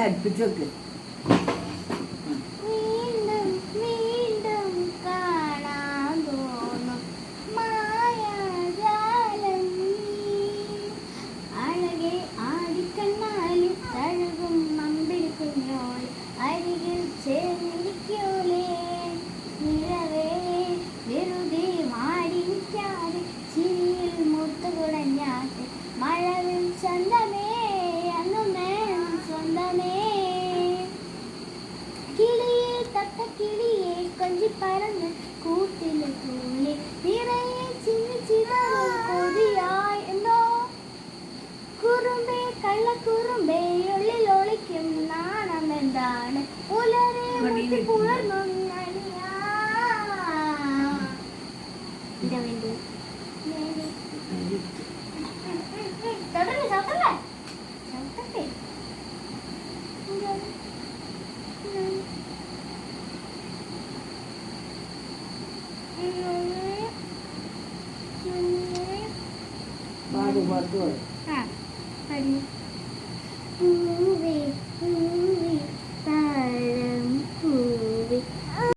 അടുപ്പിച്ച് വെക്ക്. വീണ്ടും വീണ്ടും കാണാൻ തോന്നും മായാജാലം അഴകെ ആടിക്കണ്ണാലി തഴുകും അമ്പിളി കുഞ്ഞോൾ അരികിൽ ചേർന്നിരിക്കൂലേ നിറവേ വെറുതെ മാടി നിൽക്കാതെ ചിരിയിൽ മുത്തുകുടഞ്ഞാട്ട് മഴവിൽ ചന്തമേ അന്നുമേ സ്വന്തമേ കിളിയെ തത്ത കിളിയെ കൊഞ്ചി പറന്ന് കൂട്ടിലെ പോലെ നിറയെ ചിന്നി ചിറകും കൊതിയായി എന്തോ കുറുമ്പേ കള്ളക്കുറുമ്പേ ഉള്ളിൽ ഒളിക്കും നാണം എന്താണ് ഉലരെ മുട്ടി പുലർന്നൊന്നലിയാ ഇതാ വേണ്ടി ചവിട്ടല്ലേ ചവിട്ടല്ലേ ചവിട്ടട്ടെ പാട് പാട്ട് പാട്. ആ പടി